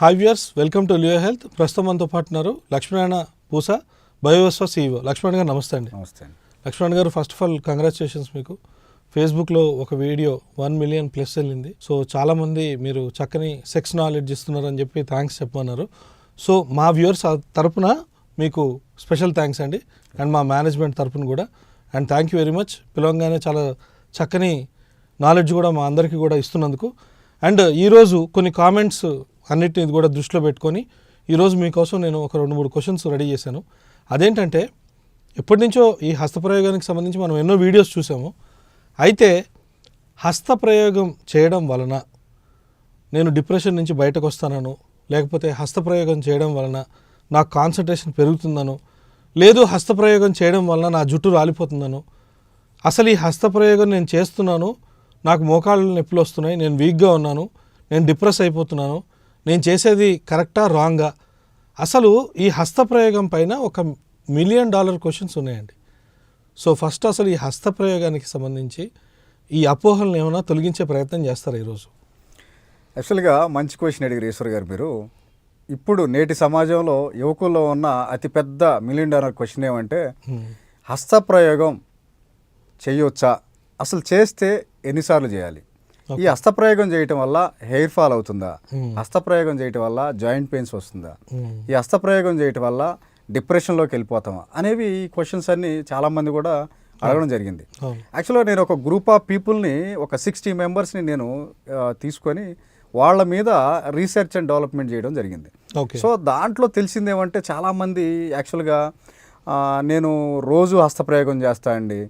Hi viewers, welcome to Leo health. ప్రస్తుతం మనతో పాటున్నారు లక్ష్మీనారాయణ పూస, బయోవిశ్వ CEO. లక్ష్మణ్ గారు నమస్తే అండి. నమస్తే అండి. లక్ష్మణ్ గారు, ఫస్ట్ ఆఫ్ ఆల్ కంగ్రాచులేషన్స్. మీకు ఫేస్బుక్లో ఒక వీడియో 1 మిలియన్ ప్లస్ వెళ్ళింది. సో చాలామంది మీరు చక్కని సెక్స్ నాలెడ్జ్ ఇస్తున్నారని చెప్పి థ్యాంక్స్ చెప్పమన్నారు. సో మా వ్యూయర్స్ తరపున మీకు స్పెషల్ థ్యాంక్స్ అండి, అండ్ మా మేనేజ్మెంట్ తరపున కూడా. And thank you very much. పిలవంగానే చాలా చక్కని నాలెడ్జ్ కూడా మా అందరికీ కూడా ఇస్తున్నందుకు. అండ్ ఈరోజు కొన్ని కామెంట్స్ అన్నిటిని కూడా దృష్టిలో పెట్టుకొని ఈరోజు మీకోసం నేను ఒక 2-3 క్వశ్చన్స్ రెడీ చేశాను. అదేంటంటే, ఎప్పటి నుంచో ఈ హస్తప్రయోగానికి సంబంధించి మనం ఎన్నో వీడియోస్ చూసాము. అయితే హస్తప్రయోగం చేయడం వలన నేను డిప్రెషన్ నుంచి బయటకు వస్తానను, లేకపోతే హస్తప్రయోగం చేయడం వలన నాకు కాన్సన్ట్రేషన్ పెరుగుతుందను, లేదు హస్తప్రయోగం చేయడం వలన నా జుట్టు రాలిపోతుందను, అసలు ఈ హస్తప్రయోగం నేను చేస్తున్నాను, నాకు మోకాళ్ళు నొప్పులు వస్తున్నాయి, నేను వీక్గా ఉన్నాను, నేను డిప్రెస్ అయిపోతున్నాను, నేను చేసేది కరెక్టా రాంగా, అసలు ఈ హస్తప్రయోగం పైన $1 మిలియన్ క్వశ్చన్స్ ఉన్నాయండి. సో ఫస్ట్ అసలు ఈ హస్తప్రయోగానికి సంబంధించి ఈ అపోహలను ఏమైనా తొలగించే ప్రయత్నం చేస్తారా ఈరోజు? యాక్చువల్గా మంచి క్వశ్చన్ అడిగారు ఈశ్వర్ గారు మీరు. ఇప్పుడు నేటి సమాజంలో యువకుల్లో ఉన్న అతిపెద్ద $1 మిలియన్ క్వశ్చన్ ఏమంటే, హస్తప్రయోగం చేయొచ్చా, అసలు చేస్తే ఎన్నిసార్లు చేయాలి, ఈ హస్తప్రయోగం చేయటం వల్ల హెయిర్ ఫాల్ అవుతుందా, హస్తప్రయోగం చేయటం వల్ల జాయింట్ పెయిన్స్ వస్తుందా, ఈ హస్తప్రయోగం చేయటం వల్ల డిప్రెషన్లోకి వెళ్ళిపోతామా అనేవి ఈ క్వశ్చన్స్ అన్ని చాలామంది కూడా అడగడం జరిగింది. యాక్చువల్గా నేను ఒక గ్రూప్ ఆఫ్ పీపుల్ని, ఒక 60 మెంబర్స్ని నేను తీసుకొని వాళ్ళ మీద రీసెర్చ్ అండ్ డెవలప్మెంట్ చేయడం జరిగింది. సో దాంట్లో తెలిసింది ఏమంటే, చాలామంది యాక్చువల్గా నేను రోజు హస్తప్రయోగం చేస్తా అండి,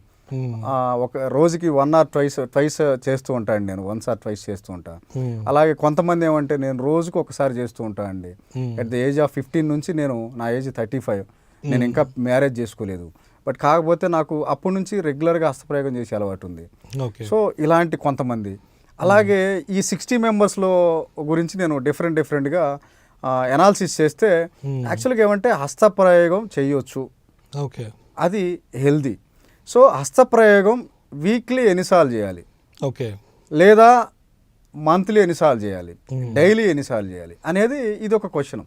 ఒక రోజుకి 1 or 2 చేస్తూ ఉంటాను, నేను 1 or 2 చేస్తూ ఉంటాను. అలాగే కొంతమంది ఏమంటే, నేను రోజుకు ఒకసారి చేస్తూ ఉంటాను అండి. అట్ ది ఏజ్ ఆఫ్ 15 నుంచి, నా ఏజ్ 35, నేను ఇంకా మ్యారేజ్ చేసుకోలేదు, బట్ కాకపోతే నాకు అప్పటి నుంచి రెగ్యులర్గా హస్తప్రయోగం చేసే అలవాటు ఉంది. సో ఇలాంటి కొంతమంది, అలాగే ఈ 60 మెంబర్స్లో గురించి నేను డిఫరెంట్గా ఎనాలిసిస్ చేస్తే, యాక్చువల్గా ఏమంటే హస్తప్రయోగం చేయొచ్చు, అది హెల్దీ. సో హస్తప్రయోగం వీక్లీ ఎన్నిసార్లు చేయాలి, లేదా మంత్లీ ఎన్నిసార్లు చేయాలి, డైలీ ఎన్నిసార్లు చేయాలి అనేది ఇది ఒక క్వశ్చన్.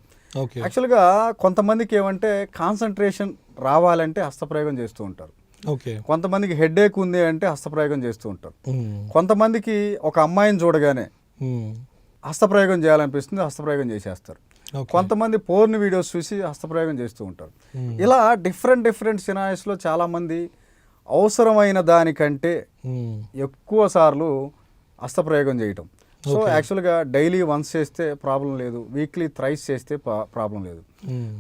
యాక్చువల్గా కొంతమందికి ఏమంటే, కాన్సన్ట్రేషన్ రావాలంటే హస్తప్రయోగం చేస్తూ ఉంటారు. కొంతమందికి హెడేక్ ఉంది అంటే హస్తప్రయోగం చేస్తూ ఉంటారు. కొంతమందికి ఒక అమ్మాయిని చూడగానే హస్తప్రయోగం చేయాలనిపిస్తుంది, హస్తప్రయోగం చేసేస్తారు. కొంతమంది పోర్న్ వీడియోస్ చూసి హస్తప్రయోగం చేస్తూ ఉంటారు. ఇలా డిఫరెంట్ సినారియోస్లో చాలామంది అవసరమైన దానికంటే ఎక్కువ సార్లు హస్తప్రయోగం చేయటం. సో యాక్చువల్గా డైలీ 1 చేస్తే ప్రాబ్లం లేదు, వీక్లీ 3 చేస్తే ప్రాబ్లం లేదు.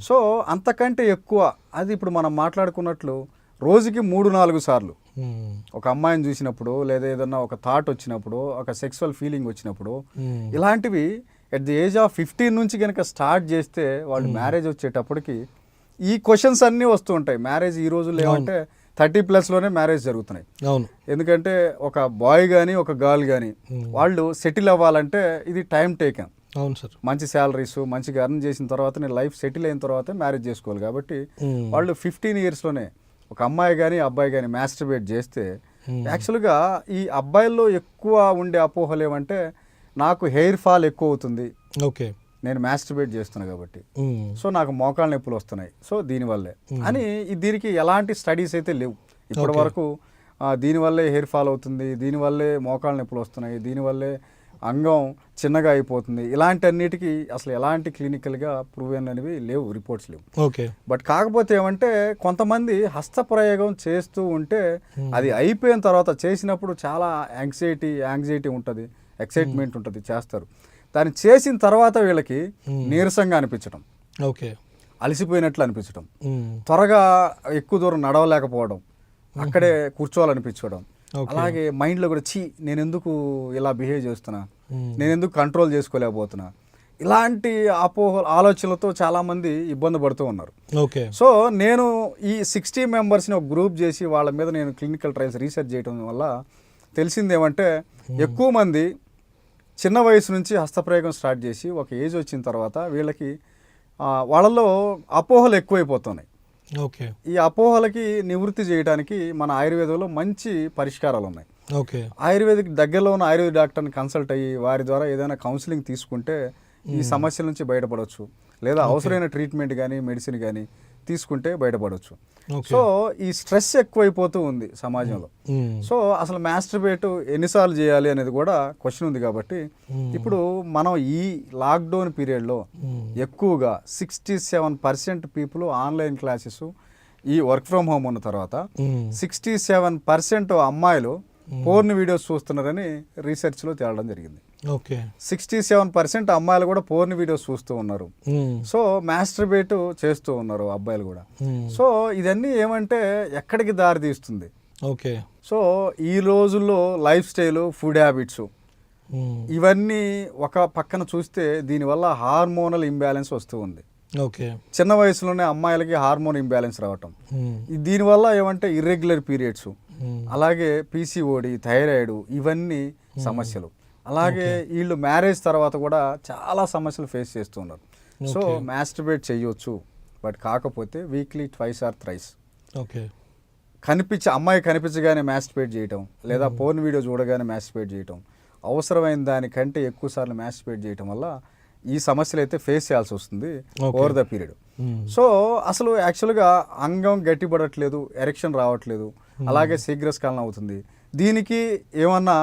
సో అంతకంటే ఎక్కువ, అది ఇప్పుడు మనం మాట్లాడుకున్నట్లు రోజుకి 3-4 సార్లు ఒక అమ్మాయిని చూసినప్పుడు, లేదా ఏదన్నా ఒక థాట్ వచ్చినప్పుడు, ఒక సెక్సువల్ ఫీలింగ్ వచ్చినప్పుడు, ఇలాంటివి ఎట్ ది ఏజ్ ఆఫ్ 15 నుంచి కనుక స్టార్ట్ చేస్తే, వాళ్ళు మ్యారేజ్ వచ్చేటప్పటికి ఈ క్వశ్చన్స్ అన్నీ వస్తూ ఉంటాయి. మ్యారేజ్ ఈ రోజుల్లో ఏమంటే 30+ మ్యారేజ్ జరుగుతున్నాయి. ఎందుకంటే ఒక బాయ్ కానీ ఒక గర్ల్ కానీ వాళ్ళు సెటిల్ అవ్వాలంటే ఇది టైం టేకన్. మంచి శాలరీస్, మంచిగా ఎర్న్ చేసిన తర్వాత, నేను లైఫ్ సెటిల్ అయిన తర్వాత మ్యారేజ్ చేసుకోవాలి. కాబట్టి వాళ్ళు 15 ఇయర్స్లోనే ఒక అమ్మాయి కానీ అబ్బాయి కానీ మాస్టర్బేట్ చేస్తే, యాక్చువల్గా ఈ అబ్బాయిల్లో ఎక్కువ ఉండే అపోహలు ఏమంటే, నాకు హెయిర్ ఫాల్ ఎక్కువ అవుతుంది, నేను మాస్టర్బేట్ చేస్తున్నా కాబట్టి, సో నాకు మోకాళ్ళ నొప్పులు వస్తున్నాయి, సో దీనివల్లే అని. దీనికి ఎలాంటి స్టడీస్ అయితే లేవు ఇప్పటి వరకు. దీనివల్లే హెయిర్ ఫాల్ అవుతుంది, దీనివల్లే మోకాళ్ళ నొప్పులు వస్తున్నాయి, దీనివల్లే అంగం చిన్నగా అయిపోతుంది, ఇలాంటి అన్నిటికీ అసలు ఎలాంటి క్లినికల్గా ప్రూవెన్ అనేవి లేవు, రిపోర్ట్స్ లేవు. బట్ కాకపోతే ఏమంటే, కొంతమంది హస్తప్రయోగం చేస్తూ ఉంటే అది అయిపోయిన తర్వాత చేసినప్పుడు చాలా యాంగ్జైటీ ఉంటుంది, ఎక్సైట్మెంట్ ఉంటుంది, చేస్తారు. దాన్ని చేసిన తర్వాత వీళ్ళకి నీరసంగా అనిపించడం, అలసిపోయినట్లు అనిపించడం, త్వరగా ఎక్కువ దూరం నడవలేకపోవడం, అక్కడే కూర్చోవాలనిపించడం, అలాగే మైండ్లో కూడా నేను ఎందుకు ఇలా బిహేవ్ చేస్తున్నా, నేను ఎందుకు కంట్రోల్ చేసుకోలేకపోతున్నా, ఇలాంటి ఆలోచనలతో చాలామంది ఇబ్బంది పడుతూ ఉన్నారు. సో నేను ఈ 60 మెంబర్స్ని ఒక గ్రూప్ చేసి వాళ్ళ మీద నేను క్లినికల్ ట్రయల్స్ రీసెర్చ్ చేయడం వల్ల తెలిసింది ఏమంటే, ఎక్కువ మంది చిన్న వయసు నుంచి హస్తప్రయోగం స్టార్ట్ చేసి ఒక ఏజ్ వచ్చిన తర్వాత వీళ్ళకి వాళ్ళలో అపోహలు ఎక్కువైపోతున్నాయి. ఈ అపోహలకి నివృత్తి చేయడానికి మన ఆయుర్వేదంలో మంచి పరిష్కారాలు ఉన్నాయి. ఆయుర్వేదిక్ దగ్గరలో ఉన్న ఆయుర్వేద డాక్టర్ని కన్సల్ట్ అయ్యి వారి ద్వారా ఏదైనా కౌన్సిలింగ్ తీసుకుంటే ఈ సమస్యల నుంచి బయటపడవచ్చు, లేదా అవసరమైన ట్రీట్మెంట్ కానీ మెడిసిన్ కానీ తీసుకుంటే బయటపడవచ్చు. సో ఈ స్ట్రెస్ ఎక్కువైపోతూ ఉంది సమాజంలో. సో అసలు మాస్టర్బేట్ ఎన్నిసార్లు చేయాలి అనేది కూడా క్వశ్చన్ ఉంది. కాబట్టి ఇప్పుడు మనం ఈ లాక్డౌన్ పీరియడ్లో ఎక్కువగా 67% పీపుల్ ఆన్లైన్ క్లాసెస్, ఈ వర్క్ ఫ్రమ్ హోమ్ ఉన్న తర్వాత 67% అమ్మాయిలు పోర్న్ వీడియోస్ చూస్తున్నారని రీసెర్చ్లో తేలడం జరిగింది. ఓకే, 67% అమ్మాయిలు కూడా పోర్న్ వీడియోస్ చూస్తూ ఉన్నారు. సో మాస్టర్బేట్ చేస్తూ ఉన్నారు అబ్బాయిలు కూడా. సో ఇదన్నీ ఏమంటే ఎక్కడికి దారి తీస్తుంది? ఓకే, సో ఈ రోజుల్లో లైఫ్ స్టైల్, ఫుడ్ హ్యాబిట్స్ ఇవన్నీ ఒక పక్కన చూస్తే దీనివల్ల హార్మోనల్ ఇంబ్యాలెన్స్ వస్తూ ఉంది. ఓకే, చిన్న వయసులోనే అమ్మాయిలకి హార్మోన్ ఇంబ్యాలెన్స్ రావటం, దీనివల్ల ఏమంటే ఇర్రెగ్యులర్ పీరియడ్స్, అలాగే పీసీఓడి, థైరాయిడ్, ఇవన్నీ సమస్యలు. అలాగే వీళ్ళు మ్యారేజ్ తర్వాత కూడా చాలా సమస్యలు ఫేస్ చేస్తున్నారు. సో మాస్టర్బేట్ చేయొచ్చు, బట్ కాకపోతే వీక్లీ 2 or 3 ఓకే, అమ్మాయి కనిపించగానే మాస్టర్బేట్ చేయటం, లేదా పోర్న్ వీడియో చూడగానే మాస్టర్బేట్ చేయటం, అవసరమైన దానికంటే ఎక్కువ సార్లు మాస్టర్బేట్ చేయటం వల్ల ఈ సమస్యలు అయితే ఫేస్ చేయాల్సి వస్తుంది ఓవర్ ద పీరియడ్. సో అసలు యాక్చువల్గా అంగం గట్టిపడట్లేదు, ఎరెక్షన్ రావట్లేదు, అలాగే శీఘ్రస్ఖలనం అవుతుంది. దీనికి ఏమన్నా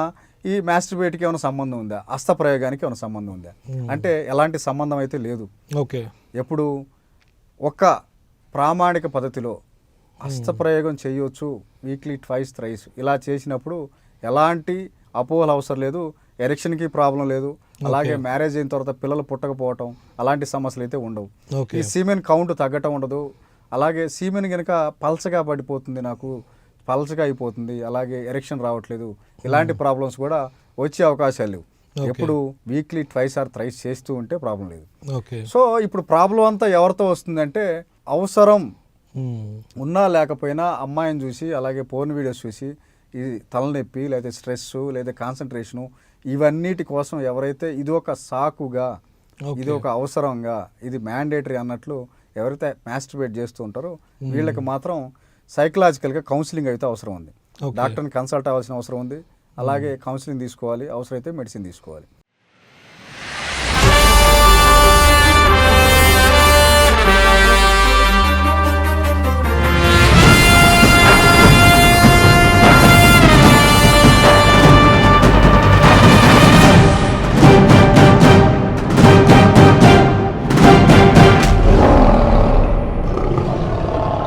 ఈ మాస్టర్బేట్కి ఏమైనా సంబంధం ఉందా? హస్తప్రయోగానికి ఏమైనా సంబంధం ఉందా అంటే ఎలాంటి సంబంధం అయితే లేదు. ఓకే, ఎప్పుడు ఒక ప్రామాణిక పద్ధతిలో హస్తప్రయోగం చేయొచ్చు వీక్లీ 2 or 3 ఇలా చేసినప్పుడు ఎలాంటి అపోహలు అవసరం లేదు, ఎరెక్షన్కి ప్రాబ్లం లేదు, అలాగే మ్యారేజ్ అయిన తర్వాత పిల్లలు పుట్టకపోవటం అలాంటి సమస్యలు అయితే ఉండవు. ఈ సీమెన్ కౌంట్ తగ్గటం ఉండదు. అలాగే సీమెన్ కనుక పల్చగా పడిపోతుంది, నాకు పల్చగా అయిపోతుంది, అలాగే ఎరెక్షన్ రావట్లేదు, ఇలాంటి ప్రాబ్లమ్స్ కూడా వచ్చే అవకాశాలు లేవు. ఎప్పుడు వీక్లీ 2 or 3 చేస్తూ ఉంటే ప్రాబ్లం లేదు. సో ఇప్పుడు ప్రాబ్లం అంతా ఎవరితో వస్తుందంటే అవసరం ఉన్నా లేకపోయినా అమ్మాయిని చూసి, అలాగే పోర్న్ వీడియోస్ చూసి ఈ తలనొప్పి, లేదా స్ట్రెస్, లేదా కాన్సన్ట్రేషను, ఇవన్నిటి కోసం ఎవరైతే ఇది ఒక సాకుగా, ఇది ఒక అవసరంగా, ఇది మ్యాండేటరీ అన్నట్లు ఎవరైతే మాస్టర్బేట్ చేస్తూ ఉంటారో వీళ్ళకి మాత్రం సైకలాజికల్గా కౌన్సిలింగ్ అయితే అవసరం ఉంది. డాక్టర్ని కన్సల్ట్ అవ్వాల్సిన అవసరం ఉంది. అలాగే కౌన్సిలింగ్ తీసుకోవాలి, అవసరమైతే మెడిసిన్ తీసుకోవాలి.